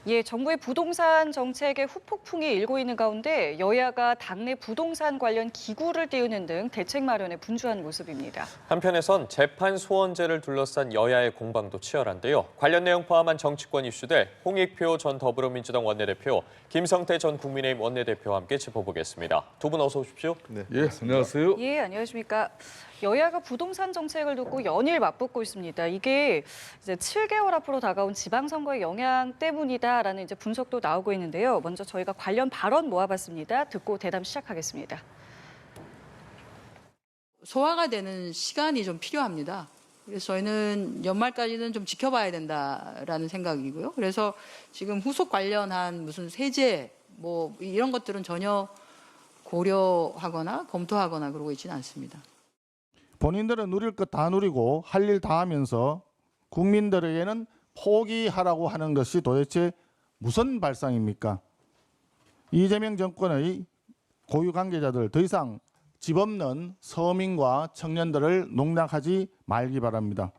예, 정부의 부동산 정책에 후폭풍이 일고 있는 가운데 여야가 당내 부동산 관련 기구를 띄우는 등 대책 마련에 분주한 모습입니다. 한편에선 재판 소원제를 둘러싼 여야의 공방도 치열한데요. 관련 내용 포함한 정치권 이슈들 홍익표 전 더불어민주당 원내대표, 김성태 전 국민의힘 원내대표와 함께 짚어보겠습니다. 두 분 어서 오십시오. 네, 안녕하세요. 예, 안녕하십니까. 여야가 부동산 정책을 두고 연일 맞붙고 있습니다. 이게 이제 7개월 앞으로 다가온 지방선거의 영향 때문이다라는 이제 분석도 나오고 있는데요. 먼저 저희가 관련 발언 모아봤습니다. 듣고 대담 시작하겠습니다. 소화가 되는 시간이 좀 필요합니다. 그래서 저희는 연말까지는 좀 지켜봐야 된다라는 생각이고요. 그래서 지금 후속 관련한 무슨 세제 뭐 이런 것들은 전혀 고려하거나 검토하거나 그러고 있지는 않습니다. 본인들은 누릴 것 다 누리고 할 일 다 하면서 국민들에게는 포기하라고 하는 것이 도대체 무슨 발상입니까? 이재명 정권의 고유 관계자들 더 이상 집 없는 서민과 청년들을 농락하지 말기 바랍니다.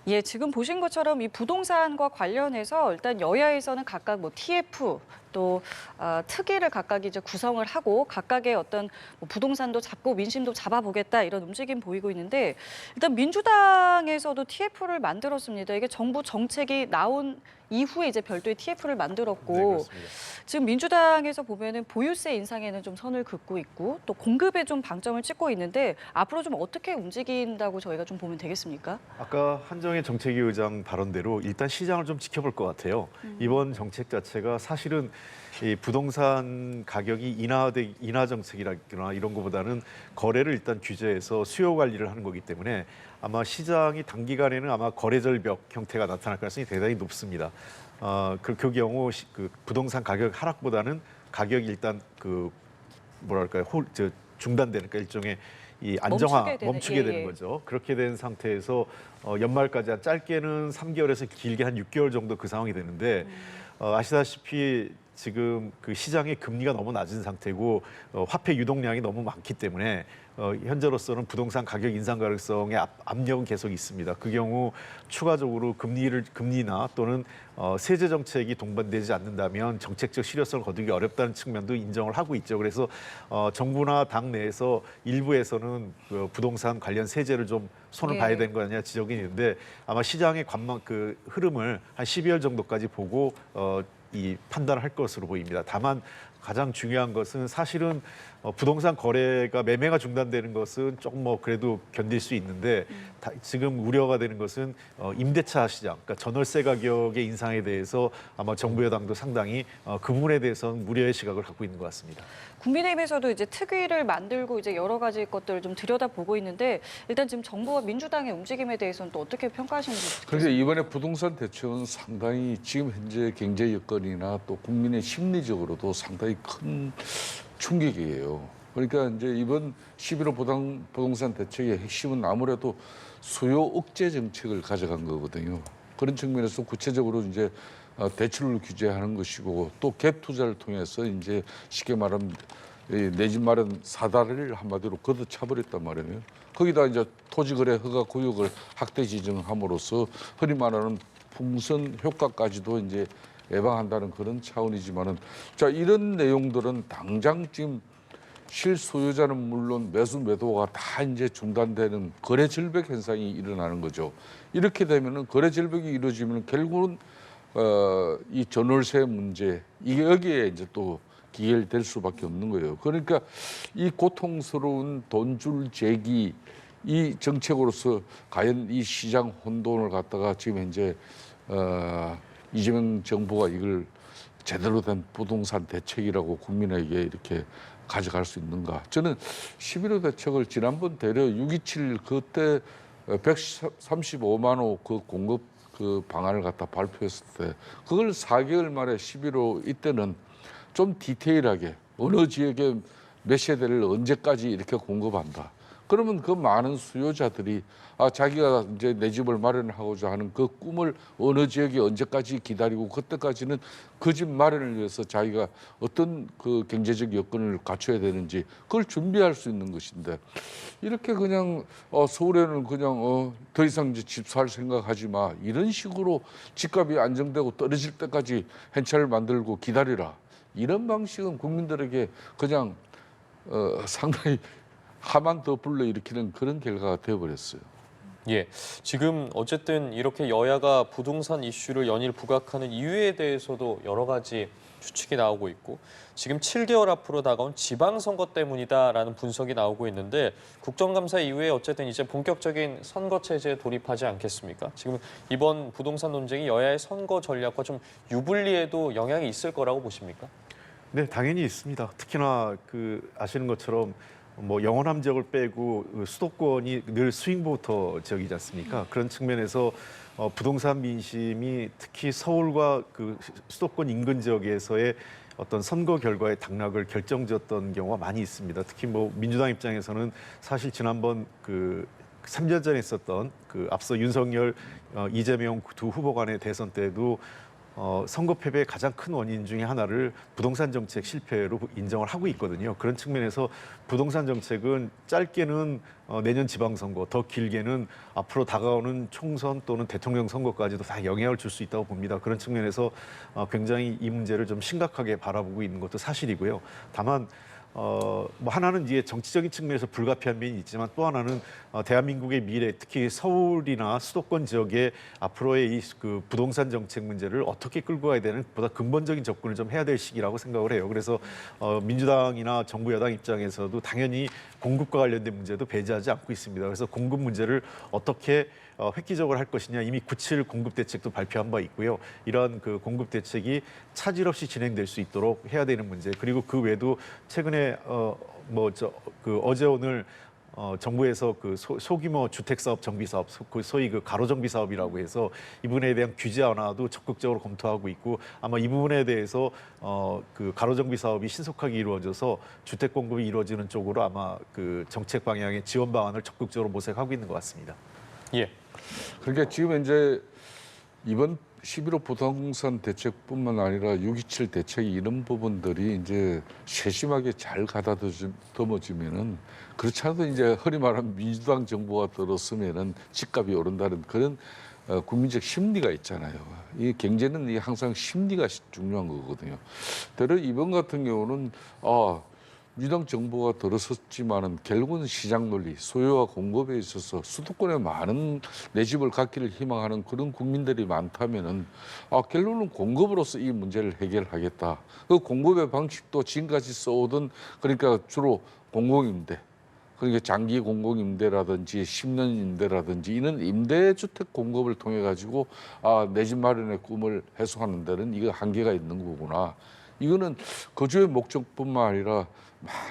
예, 지금 보신 것처럼 이 부동산과 관련해서 일단 여야에서는 각각 뭐 TF 또 특위를 각각 이제 구성을 하고 각각의 어떤 뭐 부동산도 잡고 민심도 잡아보겠다 이런 움직임 보이고 있는데 일단 민주당에서도 TF를 만들었습니다. 이게 정부 정책이 나온 이후에 이제 별도의 TF를 만들었고 지금 민주당에서 보면은 보유세 인상에는 좀 선을 긋고 있고 또 공급에 좀 방점을 찍고 있는데 앞으로 좀 어떻게 움직인다고 저희가 좀 보면 되겠습니까? 아까 한정희 정책위 의장 발언대로 일단 시장을 좀 지켜볼 것 같아요. 이번 정책 자체가 사실은 이 부동산 가격이 인하 정책이라거나 이런 것보다는 거래를 일단 규제해서 수요 관리를 하는 거기 때문에 아마 시장이 단기간에는 아마 거래 절벽 형태가 나타날 가능성이 대단히 높습니다. 그 경우 그 부동산 가격 하락보다는 가격이 일단 그 뭐랄까요 중단되는 그러니까 일종의 이 안정화 멈추게 되는 거죠. 그렇게 된 상태에서 연말까지 한 짧게는 3개월에서 길게 한 6개월 정도 그 상황이 되는데 아시다시피 지금 그 시장의 금리가 너무 낮은 상태고 화폐 유동량이 너무 많기 때문에 현재로서는 부동산 가격 인상 가능성의 압력은 계속 있습니다. 그 경우 추가적으로 금리나 또는 세제 정책이 동반되지 않는다면 정책적 실효성을 거두기 어렵다는 측면도 인정을 하고 있죠. 그래서 정부나 당 내에서 일부에서는 그 부동산 관련 세제를 좀 손을 봐야 되는 거 아니냐 지적이 있는데 아마 시장의 그 흐름을 한 12월 정도까지 보고 이 판단을 할 것으로 보입니다. 다만 가장 중요한 것은 사실은 부동산 거래가 매매가 중단되는 것은 조금 뭐 그래도 견딜 수 있는데 지금 우려가 되는 것은 임대차 시장, 그러니까 전월세 가격의 인상에 대해서 아마 정부 여당도 상당히 그 부분에 대해서는 우려의 시각을 갖고 있는 것 같습니다. 국민의힘에서도 이제 특위를 만들고 이제 여러 가지 것들을 좀 들여다보고 있는데 일단 지금 정부와 민주당의 움직임에 대해서는 또 어떻게 평가하시는지. 그러니까 이번에 부동산 대책은 상당히 지금 현재 경제 여건이나 또 국민의 심리적으로도 상당히 큰 충격이에요. 그러니까 이제 이번 11호 부동산 대책의 핵심은 아무래도 수요 억제 정책을 가져간 거거든요. 그런 측면에서 구체적으로 이제 대출을 규제하는 것이고 또 갭 투자를 통해서 이제 쉽게 말하면 내 집 마련 사다리를 한마디로 걷어차버렸단 말이에요. 거기다 이제 토지거래 허가 구역을 확대 지정함으로써 흔히 말하는 풍선 효과까지도 이제 예방한다는 그런 차원이지만은 자 이런 내용들은 당장 지금 실소유자는 물론 매수 매도가 다 이제 중단되는 거래 절벽 현상이 일어나는 거죠. 이렇게 되면은 거래 절벽이 이루어지면 결국은 이 전월세 문제 이게 여기에 이제 또 기결될 수밖에 없는 거예요. 그러니까 이 고통스러운 돈줄 제기 이 정책으로서 과연 이 시장 혼돈을 갖다가 지금 현재 이재명 정부가 이걸 제대로 된 부동산 대책이라고 국민에게 이렇게 가져갈 수 있는가? 저는 11호 대책을 지난번 대려 6.27 그때 135만 호 그 공급 그 방안을 갖다 발표했을 때 그걸 4개월 만에 11호 이때는 좀 디테일하게 어느 지역에 몇 세대를 언제까지 이렇게 공급한다. 그러면 그 많은 수요자들이 자기가 이제 내 집을 마련하고자 하는 그 꿈을 어느 지역에 언제까지 기다리고 그때까지는 그 집 마련을 위해서 자기가 어떤 그 경제적 여건을 갖춰야 되는지 그걸 준비할 수 있는 것인데 이렇게 그냥 서울에는 그냥 더 이상 이제 집 살 생각하지 마 이런 식으로 집값이 안정되고 떨어질 때까지 hen차를 만들고 기다리라 이런 방식은 국민들에게 그냥 상당히 하만 더 불러일으키는 그런 결과가 되어버렸어요. 예, 지금 어쨌든 이렇게 여야가 부동산 이슈를 연일 부각하는 이유에 대해서도 여러 가지 추측이 나오고 있고 지금 7개월 앞으로 다가온 지방선거 때문이다라는 분석이 나오고 있는데 국정감사 이후에 어쨌든 이제 본격적인 선거 체제에 돌입하지 않겠습니까? 지금 이번 부동산 논쟁이 여야의 선거 전략과 좀 유불리에도 영향이 있을 거라고 보십니까? 네, 당연히 있습니다. 특히나 아시는 것처럼 뭐 영원함 지역을 빼고 수도권이 늘 스윙보터 지역이지 않습니까? 그런 측면에서 부동산 민심이 특히 서울과 그 수도권 인근 지역에서의 어떤 선거 결과의 당락을 결정지었던 경우가 많이 있습니다. 특히 뭐 민주당 입장에서는 사실 지난번 3년 전에 있었던 앞서 윤석열, 이재명 두 후보 간의 대선 때도 선거 패배의 가장 큰 원인 중에 하나를 부동산 정책 실패로 인정을 하고 있거든요. 그런 측면에서 부동산 정책은 짧게는 내년 지방선거, 더 길게는 앞으로 다가오는 총선 또는 대통령 선거까지도 다 영향을 줄 수 있다고 봅니다. 그런 측면에서 굉장히 이 문제를 좀 심각하게 바라보고 있는 것도 사실이고요. 다만 뭐 하나는 이제 정치적인 측면에서 불가피한 면이 있지만 또 하나는 대한민국의 미래, 특히 서울이나 수도권 지역의 앞으로의 이 부동산 정책 문제를 어떻게 끌고 가야 되는 보다 근본적인 접근을 좀 해야 될 시기라고 생각을 해요. 그래서 민주당이나 정부 여당 입장에서도 당연히 공급과 관련된 문제도 배제하지 않고 있습니다. 그래서 공급 문제를 어떻게 획기적으로 할 것이냐 이미 9.7 공급 대책도 발표한 바 있고요. 이러한 공급 대책이 차질 없이 진행될 수 있도록 해야 되는 문제. 그리고 그 외에도 최근에 어제 오늘 정부에서 소규모 주택 사업 정비 사업, 소위 가로 정비 사업이라고 해서 이 부분에 대한 규제 완화도 적극적으로 검토하고 있고 아마 이 부분에 대해서 가로 정비 사업이 신속하게 이루어져서 주택 공급이 이루어지는 쪽으로 아마 정책 방향의 지원 방안을 적극적으로 모색하고 있는 것 같습니다. 예. 그러니까 지금 이제 이번 11호 부동산 대책뿐만 아니라 6.27 대책 이런 부분들이 이제 세심하게 잘 가다듬어지면은 그렇지 않아도 이제 흔히 말하면 민주당 정부가 들었으면은 집값이 오른다는 그런 국민적 심리가 있잖아요. 이 경제는 항상 심리가 중요한 거거든요. 때로 이번 같은 경우는 민주당 정부가 들어섰지만은 결국은 시장 논리, 소유와 공급에 있어서 수도권에 많은 내 집을 갖기를 희망하는 그런 국민들이 많다면은 결론은 공급으로서 이 문제를 해결하겠다. 그 공급의 방식도 지금까지 써오던 그러니까 주로 공공임대, 그러니까 장기 공공임대라든지 10년 임대라든지 이런 임대주택 공급을 통해 가지고 내 집 마련의 꿈을 해소하는 데는 이거 한계가 있는 거구나. 이거는 거주의 목적뿐만 아니라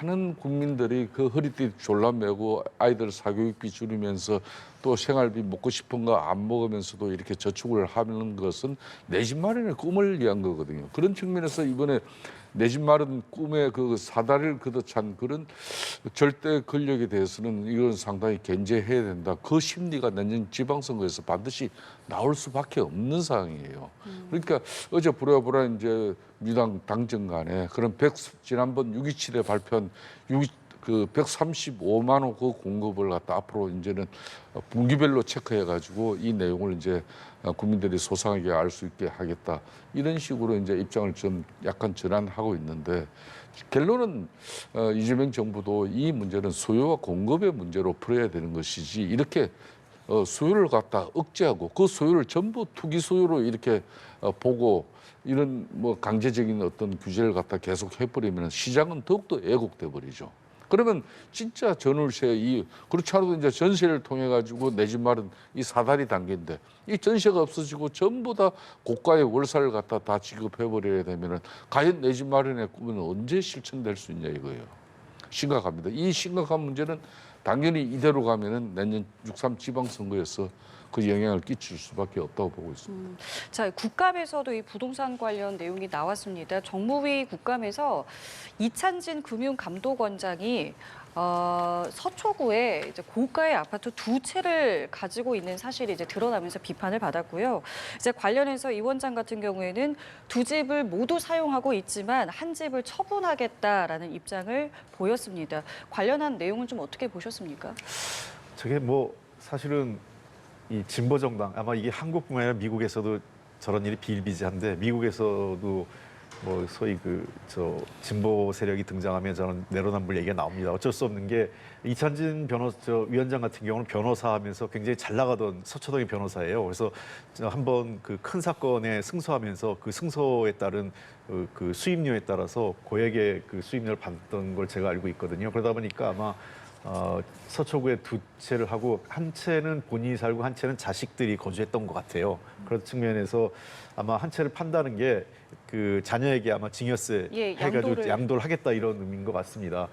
많은 국민들이 그 허리띠 졸라매고 아이들 사교육비 줄이면서 또 생활비 먹고 싶은 거 안 먹으면서도 이렇게 저축을 하는 것은 내 집 마련의 꿈을 위한 거거든요. 그런 측면에서 이번에 내 집 마련 꿈의 그 사다리를 걷어찬 그런 절대 권력에 대해서는 이건 상당히 견제해야 된다. 그 심리가 내년 지방선거에서 반드시 나올 수밖에 없는 상황이에요. 그러니까 어제 부랴부랴 이제 민주당 당정 간에 그런 지난번 6.27에 발표한 135만 호 그 공급을 갖다 앞으로 이제는 분기별로 체크해가지고 이 내용을 이제 국민들이 소상하게 알 수 있게 하겠다. 이런 식으로 이제 입장을 좀 약간 전환하고 있는데 결론은 이재명 정부도 이 문제는 수요와 공급의 문제로 풀어야 되는 것이지 이렇게 수요를 갖다 억제하고 그 수요를 전부 투기 수요로 이렇게 보고 이런 뭐 강제적인 어떤 규제를 갖다 계속 해버리면 시장은 더욱더 왜곡돼 버리죠. 그러면 진짜 전월세 그렇지 않아도 이제 전세를 통해 가지고 내 집 마련 이 사다리 단계인데 이 전세가 없어지고 전부 다 고가의 월세를 갖다 다 지급해 버려야 되면은 과연 내 집 마련의 꿈은 언제 실천될 수 있냐 이거예요. 심각합니다. 이 심각한 문제는 당연히 이대로 가면은 내년 6.3 지방선거에서 그 영향을 끼칠 수밖에 없다고 보고 있습니다. 자, 국감에서도 이 부동산 관련 내용이 나왔습니다. 정무위 국감에서 이찬진 금융감독원장이 서초구에 이제 고가의 아파트 2채를 가지고 있는 사실이 이제 드러나면서 비판을 받았고요. 이제 관련해서 이 원장 같은 경우에는 2집을 모두 사용하고 있지만 한 집을 처분하겠다라는 입장을 보였습니다. 관련한 내용은 좀 어떻게 보셨습니까? 저게 뭐 사실은 이 진보 정당 아마 이게 한국뿐만 아니라 미국에서도 저런 일이 비일비재한데 미국에서도 뭐 소위 저 진보 세력이 등장하면 저는 내로남불 얘기가 나옵니다. 어쩔 수 없는 게 이찬진 위원장 같은 경우는 변호사하면서 굉장히 잘 나가던 서초동의 변호사예요. 그래서 한번 그 큰 사건에 승소하면서 그 승소에 따른 그 수임료에 따라서 고액의 그 수임료를 받았던 걸 제가 알고 있거든요. 그러다 보니까 아마 서초구에 2채를 하고 한 채는 본인이 살고 한 채는 자식들이 거주했던 것 같아요. 그런 측면에서 아마 한 채를 판다는 게 그 자녀에게 아마 증여세 해가지고 양도를 하겠다 이런 의미인 것 같습니다.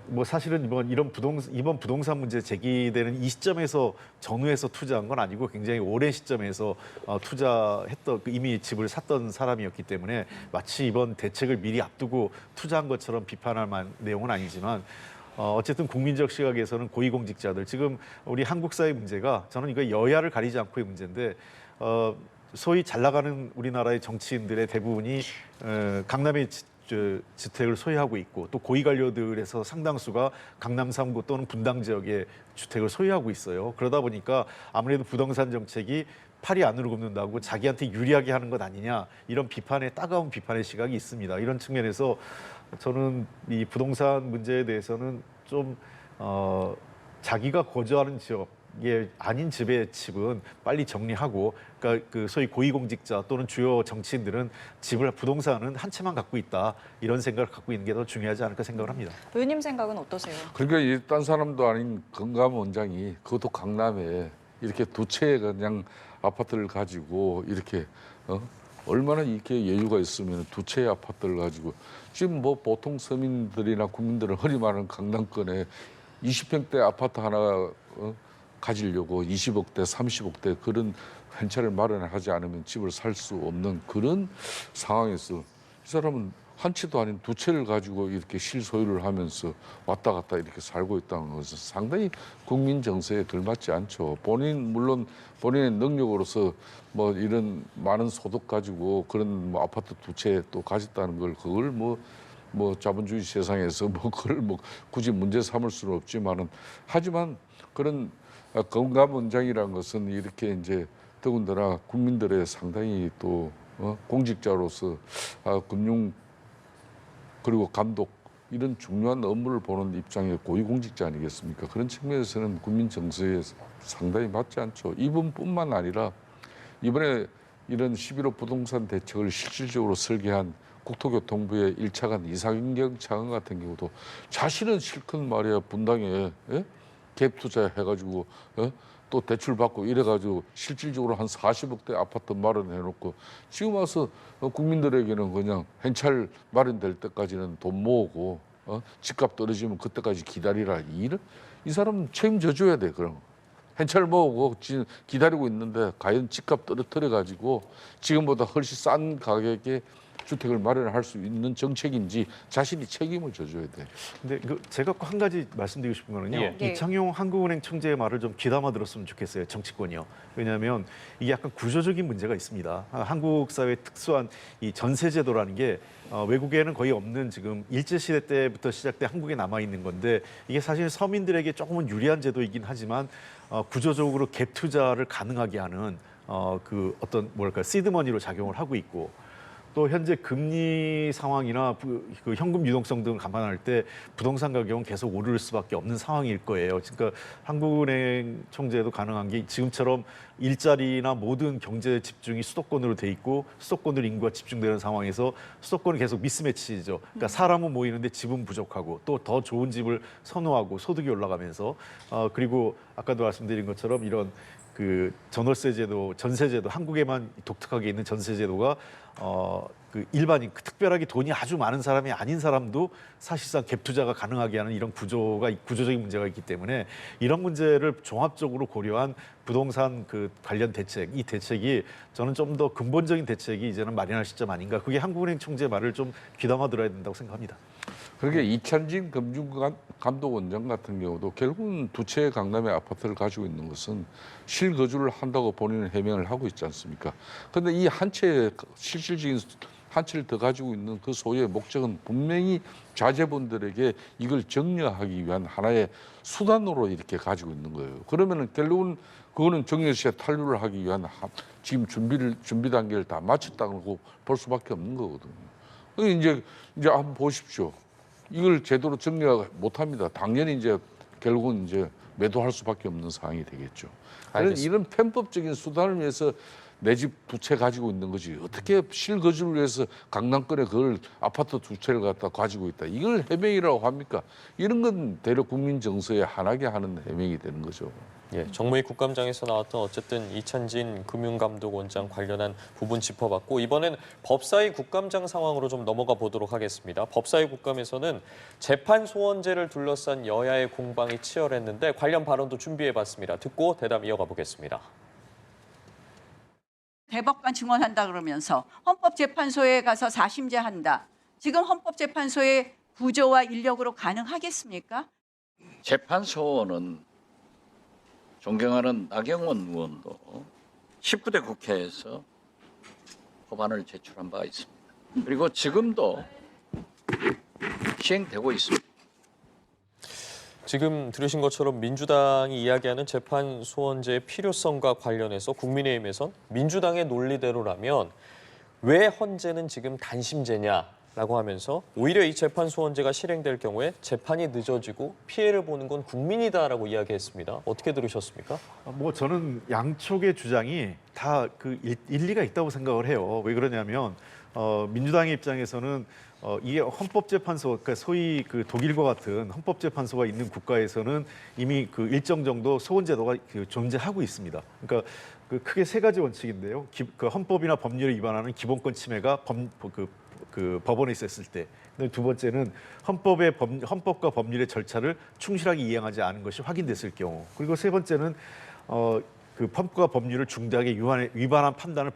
뭐 사실은 이번 부동산 문제 제기되는 이 시점에서 전후해서 투자한 건 아니고 굉장히 오랜 시점에서 투자했던 이미 집을 샀던 사람이었기 때문에 마치 이번 대책을 미리 앞두고 투자한 것처럼 비판할 만한 내용은 아니지만 어쨌든 국민적 시각에서는 고위공직자들 지금 우리 한국 사회 문제가 저는 이거 여야를 가리지 않고의 문제인데 소위 잘 나가는 우리나라의 정치인들의 대부분이 강남의 주택을 소유하고 있고 또 고위 관료들에서 상당수가 강남 3구 또는 분당 지역의 주택을 소유하고 있어요. 그러다 보니까 아무래도 부동산 정책이 팔이 안으로 굽는다고 자기한테 유리하게 하는 것 아니냐 이런 따가운 비판의 시각이 있습니다. 이런 측면에서 저는 이 부동산 문제에 대해서는 좀 자기가 거주하는 지역이 아닌 집의 집은 빨리 정리하고 그러니까 그 소위 고위공직자 또는 주요 정치인들은 부동산은 한 채만 갖고 있다 이런 생각을 갖고 있는 게 더 중요하지 않을까 생각을 합니다. 의원님 생각은 어떠세요? 그러니까 일단 사람도 아닌 건강 원장이 그것도 강남에 이렇게 2채의 그냥 아파트를 가지고 이렇게 얼마나 이렇게 여유가 있으면 2채의 아파트를 가지고 지금 뭐 보통 서민들이나 국민들은 허리 많은 강남권에 20평대 아파트 하나 가지려고 20억대, 30억대 그런 현찰을 마련하지 않으면 집을 살 수 없는 그런 상황에서 이 사람은 한 채도 아닌 2채를 가지고 이렇게 실소유를 하면서 왔다 갔다 이렇게 살고 있다는 것은 상당히 국민 정서에 들맞지 않죠. 물론 본인의 능력으로서 뭐 이런 많은 소득 가지고 그런 뭐 아파트 2채 또 가졌다는 걸 그걸 뭐 자본주의 세상에서 뭐 그걸 뭐 굳이 문제 삼을 수는 없지만은 하지만 그런 건강 원장이라는 것은 이렇게 이제 더군다나 국민들의 상당히 또 공직자로서 금융 그리고 감독 이런 중요한 업무를 보는 입장의 고위공직자 아니겠습니까? 그런 측면에서는 국민 정서에 상당히 맞지 않죠. 이분뿐만 아니라 이번에 이런 11호 부동산 대책을 실질적으로 설계한 국토교통부의 1차관 이상경 차관 같은 경우도 자신은 실컷 말이야 분당에 갭 투자해가지고 또 대출 받고 이래가지고 실질적으로 한 40억대 아파트 마련해놓고 지금 와서 국민들에게는 그냥 현찰 마련될 때까지는 돈 모으고 집값 떨어지면 그때까지 기다리라 이 사람은 책임져 줘야 돼. 그럼 현찰 모으고 지금 기다리고 있는데 과연 집값 떨어뜨려가지고 지금보다 훨씬 싼 가격에 주택을 마련할 수 있는 정책인지 자신이 책임을 져줘야 돼. 근데 제가 꼭 한 가지 말씀드리고 싶은 거는요. 예. 이창용 한국은행 총재의 말을 좀 귀담아 들었으면 좋겠어요. 정치권이요. 왜냐하면 이게 약간 구조적인 문제가 있습니다. 한국 사회의 특수한 이 전세제도라는 게 외국에는 거의 없는 지금 일제시대 때부터 시작돼 한국에 남아 있는 건데 이게 사실 서민들에게 조금은 유리한 제도이긴 하지만 구조적으로 갭 투자를 가능하게 하는 그 어떤 시드머니로 작용을 하고 있고 또 현재 금리 상황이나 그 현금 유동성 등을 감안할 때 부동산 가격은 계속 오를 수밖에 없는 상황일 거예요. 그러니까 한국은행 총재도 가능한 게 지금처럼 일자리나 모든 경제 집중이 수도권으로 돼 있고 수도권으로 인구가 집중되는 상황에서 수도권은 계속 미스매치죠. 그러니까 사람은 모이는데 집은 부족하고 또 더 좋은 집을 선호하고 소득이 올라가면서 그리고 아까도 말씀드린 것처럼 이런 그 전월세 제도, 전세 제도, 한국에만 독특하게 있는 전세 제도가 그 일반인, 그 특별하게 돈이 아주 많은 사람이 아닌 사람도 사실상 갭 투자가 가능하게 하는 이런 구조적인 문제가 있기 때문에 이런 문제를 종합적으로 고려한 부동산 그 관련 대책, 이 대책이 저는 좀 더 근본적인 대책이 이제는 마련할 시점 아닌가. 그게 한국은행 총재 말을 좀 귀담아 들어야 된다고 생각합니다. 그렇게 이찬진 금융감독원장 같은 경우도 결국은 두 채 강남의 아파트를 가지고 있는 것은 실거주를 한다고 본인은 해명을 하고 있지 않습니까? 그런데 이 한 채 실질적인 한 채를 더 가지고 있는 그 소유의 목적은 분명히 자제분들에게 이걸 정려하기 위한 하나의 수단으로 이렇게 가지고 있는 거예요. 그러면은 결국은 그거는 정려세 탄류를 하기 위한 지금 준비 단계를 다 마쳤다고 볼 수밖에 없는 거거든요. 이제 한번 보십시오. 이걸 제대로 정리가 못합니다. 당연히 이제 결국은 이제 매도할 수밖에 없는 상황이 되겠죠. 이런 편법적인 수단을 위해서 내 집 두 채 가지고 있는 거지. 어떻게 실거주를 위해서 강남권에 그걸 아파트 두 채를 갖다 가지고 있다. 이걸 해명이라고 합니까? 이런 건 대략 국민 정서에 한하게 하는 해명이 되는 거죠. 예, 정무위 국감장에서 나왔던 어쨌든 이찬진 금융감독원장 관련한 부분 짚어봤고 이번엔 법사위 국감장 상황으로 좀 넘어가 보도록 하겠습니다. 법사위 국감에서는 재판 소원제를 둘러싼 여야의 공방이 치열했는데 관련 발언도 준비해봤습니다. 듣고 대담 이어가 보겠습니다. 대법관 증언한다 그러면서 헌법재판소에 가서 4심제 한다. 지금 헌법재판소의 구조와 인력으로 가능하겠습니까? 재판소원은 존경하는 나경원 의원도 19대 국회에서 법안을 제출한 바가 있습니다. 그리고 지금도 시행되고 있습니다. 지금 들으신 것처럼 민주당이 이야기하는 재판 소원제의 필요성과 관련해서 국민의힘에선 민주당의 논리대로라면 왜 헌재는 지금 단심제냐라고 하면서 오히려 이 재판 소원제가 실행될 경우에 재판이 늦어지고 피해를 보는 건 국민이다라고 이야기했습니다. 어떻게 들으셨습니까? 뭐 저는 양쪽의 주장이 다 그 일리가 있다고 생각을 해요. 왜 그러냐면 민주당의 입장에서는 이게 헌법재판소, 그러니까 소위 그 독일과 같은 헌법재판소가 있는 국가에서는 이미 그 일정 정도 소원제도가 존재하고 있습니다. 그러니까 그 크게 세 가지 원칙인데요. 그 헌법이나 법률에 위반하는 기본권 침해가 법원에 있었을 때. 두 번째는 헌법과 법률의 절차를 충실하게 이행하지 않은 것이 확인됐을 경우. 그리고 세 번째는 그 헌법과 법률을 중대하게 위반한 판단을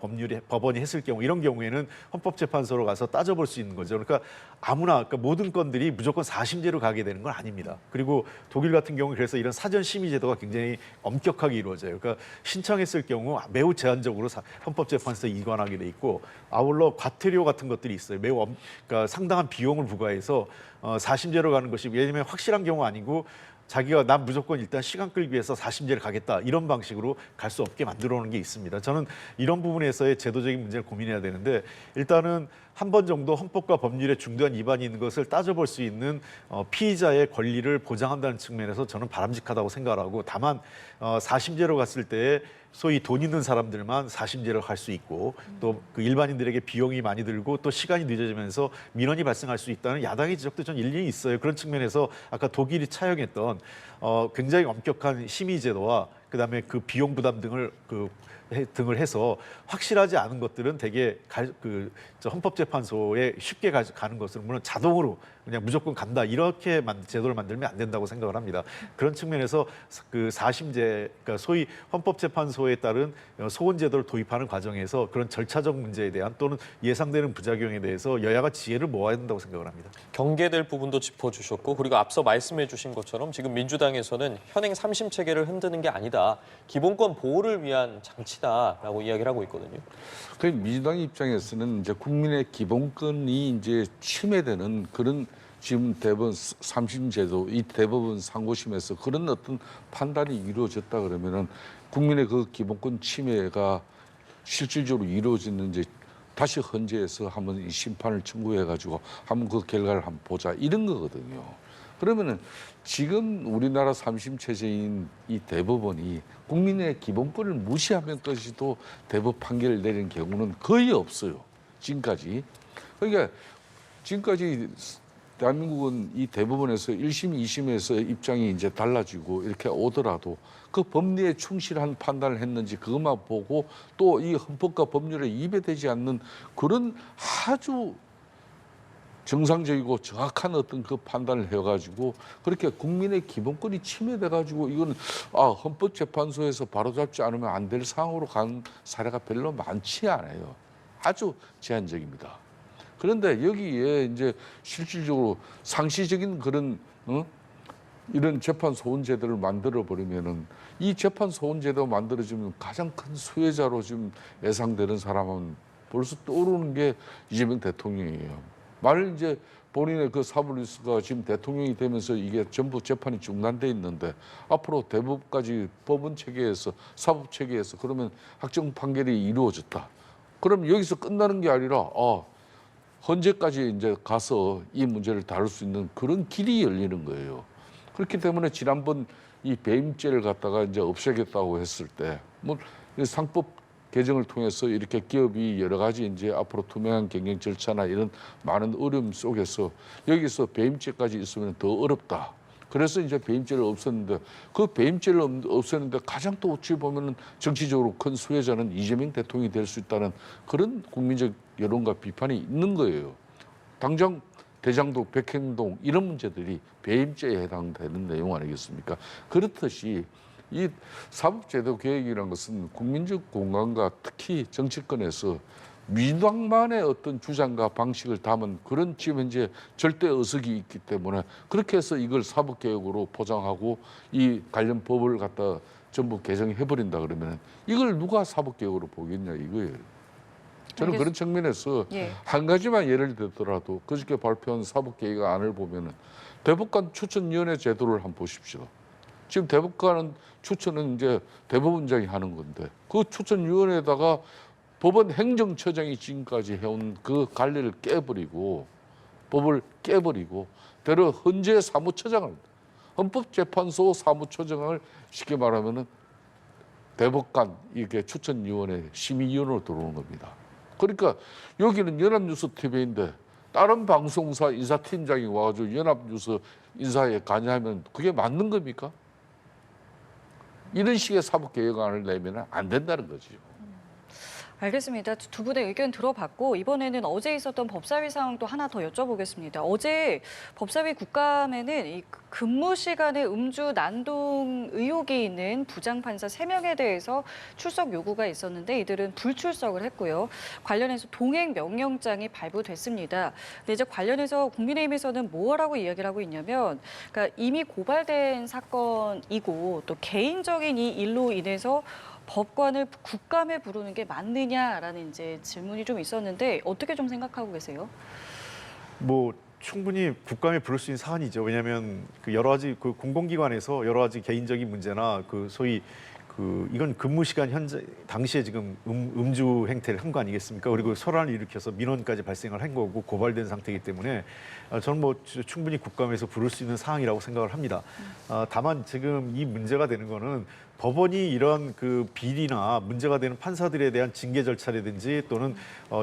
법원이 했을 경우, 이런 경우에는 헌법재판소로 가서 따져볼 수 있는 거죠. 그러니까 그러니까 모든 건들이 무조건 4심제로 가게 되는 건 아닙니다. 그리고 독일 같은 경우 그래서 이런 사전 심의 제도가 굉장히 엄격하게 이루어져요. 그러니까 신청했을 경우 매우 제한적으로 헌법재판소에 이관하게 돼 있고, 아울러 과태료 같은 것들이 있어요. 그러니까 상당한 비용을 부과해서 4심제로 가는 것이, 왜냐하면 확실한 경우 아니고 자기가 난 무조건 일단 시간 끌기 위해서 4심제를 가겠다, 이런 방식으로 갈 수 없게 만들어 놓은 게 있습니다. 저는 이런 부분에서의 제도적인 문제를 고민해야 되는데, 일단은 한 번 정도 헌법과 법률에 중대한 위반이 있는 것을 따져볼 수 있는 피의자의 권리를 보장한다는 측면에서 저는 바람직하다고 생각하고, 다만 4심제로 갔을 때 소위 돈 있는 사람들만 4심제로 갈 수 있고, 또 그 일반인들에게 비용이 많이 들고 또 시간이 늦어지면서 민원이 발생할 수 있다는 야당의 지적도 좀 일리 있어요. 그런 측면에서 아까 독일이 차용했던 굉장히 엄격한 심의제도와 그다음에 그 비용 부담 등을 해서 확실하지 않은 것들은 대개 헌법재판소에 쉽게 가는 것은 물론 자동으로 그냥 무조건 간다, 이렇게 제도를 만들면 안 된다고 생각을 합니다. 그런 측면에서 그 4심제, 그러니까 소위 헌법재판소에 따른 소원제도를 도입하는 과정에서 그런 절차적 문제에 대한 또는 예상되는 부작용에 대해서 여야가 지혜를 모아야 된다고 생각을 합니다. 경계될 부분도 짚어주셨고, 그리고 앞서 말씀해 주신 것처럼 지금 민주당에서는 현행 3심 체계를 흔드는 게 아니다, 기본권 보호를 위한 장치다라고 이야기를 하고 있거든요. 그 민주당 입장에서는 이제 국민의 기본권이 이제 침해되는 그런 지금 대법원 3심 제도, 이 대법원 상고심에서 그런 어떤 판단이 이루어졌다 그러면은 국민의 그 기본권 침해가 실질적으로 이루어졌는지 다시 헌재에서 한번 이 심판을 청구해가지고 한번 그 결과를 한번 보자, 이런 거거든요. 그러면은 지금 우리나라 3심 체제인 이 대법원이 국민의 기본권을 무시하면 것이도 대법 판결을 내리는 경우는 거의 없어요, 지금까지. 그러니까 지금까지 대한민국은 이 대법원에서 1심, 2심에서 입장이 이제 달라지고 이렇게 오더라도 그 법리에 충실한 판단을 했는지 그것만 보고 또 이 헌법과 법률에 위배되지 않는 그런 아주 정상적이고 정확한 어떤 그 판단을 해가지고 그렇게 국민의 기본권이 침해돼가지고 이거는 헌법재판소에서 바로잡지 않으면 안 될 상황으로 간 사례가 별로 많지 않아요. 아주 제한적입니다. 그런데 여기에 이제 실질적으로 상시적인 그런 이런 재판 소원 제도를 만들어 버리면은 이 재판 소원 제도 만들어지면 가장 큰 수혜자로 지금 예상되는 사람은 벌써 떠오르는 게 이재명 대통령이에요. 만일 이제 본인의 그 사법리스가 지금 대통령이 되면서 이게 전부 재판이 중단돼 있는데 앞으로 대법까지 법원 체계에서 사법 체계에서 그러면 확정 판결이 이루어졌다. 그럼 여기서 끝나는 게 아니라 헌재까지 이제 가서 이 문제를 다룰 수 있는 그런 길이 열리는 거예요. 그렇기 때문에 지난번 이 배임죄를 갖다가 이제 없애겠다고 했을 때 뭐 상법 개정을 통해서 이렇게 기업이 여러 가지 이제 앞으로 투명한 경영 절차나 이런 많은 어려움 속에서 여기서 배임죄까지 있으면 더 어렵다. 그래서 이제 배임죄를 없앴는데 그 배임죄를 없앴는데 가장 또 어찌 보면은 정치적으로 큰 수혜자는 이재명 대통령이 될 수 있다는 그런 국민적 여론과 비판이 있는 거예요. 당장 대장동, 백행동 이런 문제들이 배임죄에 해당되는 내용 아니겠습니까? 그렇듯이 이 사법제도 개혁이라는 것은 국민적 공감과 특히 정치권에서 민주당만의 어떤 주장과 방식을 담은 그런 지금 현재 절대 의석이 있기 때문에 그렇게 해서 이걸 사법개혁으로 포장하고 이 관련 법을 갖다 전부 개정해버린다 그러면 이걸 누가 사법개혁으로 보겠냐 이거예요. 저는 그런 측면에서 한 가지만 예를 들더라도 그저께 발표한 사법개혁안을 보면은 대법관 추천위원회 제도를 한번 보십시오. 지금 대법관 추천은 이제 대법원장이 하는 건데 그 추천위원회에다가 법원 행정처장이 지금까지 해온 그 관리를 깨버리고 법을 깨버리고 대로 헌재 사무처장을 헌법재판소 사무처장을 쉽게 말하면은 대법관 이게 추천위원회 심의위원으로 들어오는 겁니다. 그러니까 여기는 연합뉴스 TV인데 다른 방송사 인사팀장이 와가지고 연합뉴스 인사에 관여하면 그게 맞는 겁니까? 이런 식의 사법개혁안을 내면 안 된다는 거죠. 알겠습니다. 두 분의 의견 들어봤고 이번에는 어제 있었던 법사위 상황도 하나 더 여쭤보겠습니다. 어제 법사위 국감에는 이 근무 시간에 음주 난동 의혹이 있는 부장판사 3명에 대해서 출석 요구가 있었는데 이들은 불출석을 했고요. 관련해서 동행 명령장이 발부됐습니다. 근데 이제 관련해서 국민의힘에서는 뭐라고 이야기를 하고 있냐면 그러니까 이미 고발된 사건이고 또 개인적인 이 일로 인해서 법관을 국감에 부르는 게 맞느냐라는 이제 질문이 좀 있었는데 어떻게 좀 생각하고 계세요? 뭐 충분히 국감에 부를 수 있는 사안이죠. 왜냐하면 그 여러 가지 그 공공기관에서 여러 가지 개인적인 문제나 그 소위 그 이건 근무 시간 현재 당시에 지금 음주 행태를 한 거 아니겠습니까? 그리고 소란을 일으켜서 민원까지 발생을 한 거고 고발된 상태이기 때문에 저는 뭐 충분히 국감에서 부를 수 있는 사항이라고 생각을 합니다. 다만 지금 이 문제가 되는 거는 법원이 이런 그 비리나 문제가 되는 판사들에 대한 징계 절차라든지 또는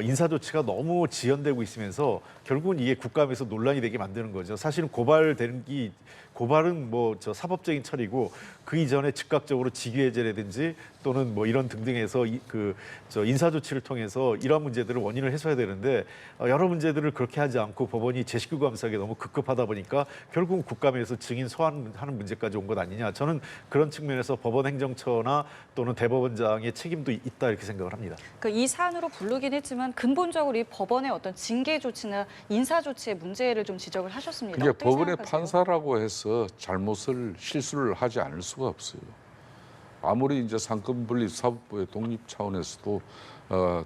인사 조치가 너무 지연되고 있으면서 결국은 이게 국감에서 논란이 되게 만드는 거죠. 사실은 고발은 뭐 저 사법적인 처리고 그 이전에 즉각적으로 직위해제라든지 또는 뭐 이런 등등해서 저 인사 조치를 통해서 이러한 문제들을 원인을 해소해야 되는데 여러 문제들을 그렇게 하지 않고 법원이 제19 감사하기 너무 급급하다 보니까 결국은 국감에서 증인 소환하는 문제까지 온 것 아니냐. 저는 그런 측면에서 법원 행정처나 또는 대법원장의 책임도 있다 이렇게 생각을 합니다. 그러니까 이 사안으로 부르긴 했지만 근본적으로 이 법원의 어떤 징계 조치나 인사 조치의 문제를 좀 지적을 하셨습니다. 그게 어떻게 법원의 생각하세요? 판사라고 해서 실수를 하지 않을 수가 없어요. 아무리 이제 상권 분립 사법부의 독립 차원에서도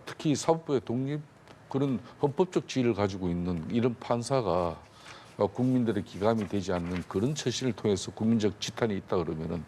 특히 사법부의 독립 그런 헌법적 지위를 가지고 있는 이런 판사가 국민들의 기감이 되지 않는 그런 처신을 통해서 국민적 지탄이 있다 그러면은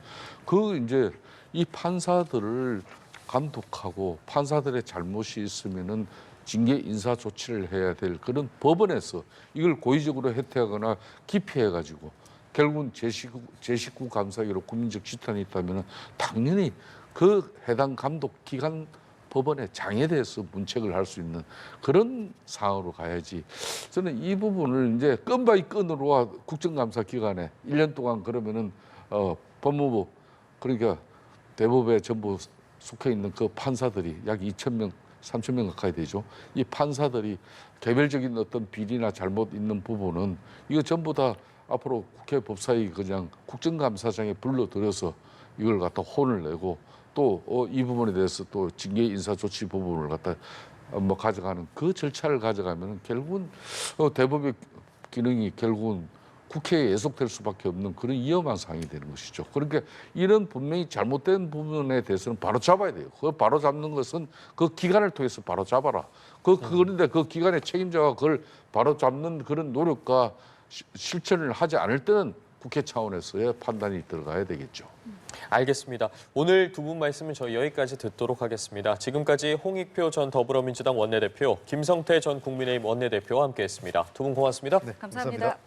그 이제 이 판사들을 감독하고 판사들의 잘못이 있으면은 징계 인사 조치를 해야 될 그런 법원에서 이걸 고의적으로 혜택하거나 기피해가지고 결국은 제19 감사기로 국민적 지탄이 있다면 당연히 그 해당 감독 기관 법원의 장에 대해서 문책을 할 수 있는 그런 상황으로 가야지. 저는 이 부분을 이제 건 바이 건으로 국정감사 기간에 1년 동안 그러면은 법무부 그러니까 대법에 전부 속해 있는 그 판사들이 약 2,000명, 3,000명 가까이 되죠. 이 판사들이 개별적인 어떤 비리나 잘못 있는 부분은 이거 전부 다 앞으로 국회 법사위 그냥 국정감사장에 불러들여서 이걸 갖다 혼을 내고 또 이 부분에 대해서 또 징계 인사 조치 부분을 갖다 뭐 가져가는 그 절차를 가져가면 결국은 대법의 기능이 결국은 국회에 예속될 수밖에 없는 그런 위험한 상황이 되는 것이죠. 그러니까 이런 분명히 잘못된 부분에 대해서는 바로 잡아야 돼요. 그걸 바로 잡는 것은 그 기관을 통해서 바로 잡아라. 그런데 그 기관의 책임자가 그걸 바로 잡는 그런 노력과 실천을 하지 않을 때는 국회 차원에서의 판단이 들어가야 되겠죠. 알겠습니다. 오늘 두 분 말씀은 저희 여기까지 듣도록 하겠습니다. 지금까지 홍익표 전 더불어민주당 원내대표, 김성태 전 국민의힘 원내대표와 함께했습니다. 두 분 고맙습니다. 네, 감사합니다.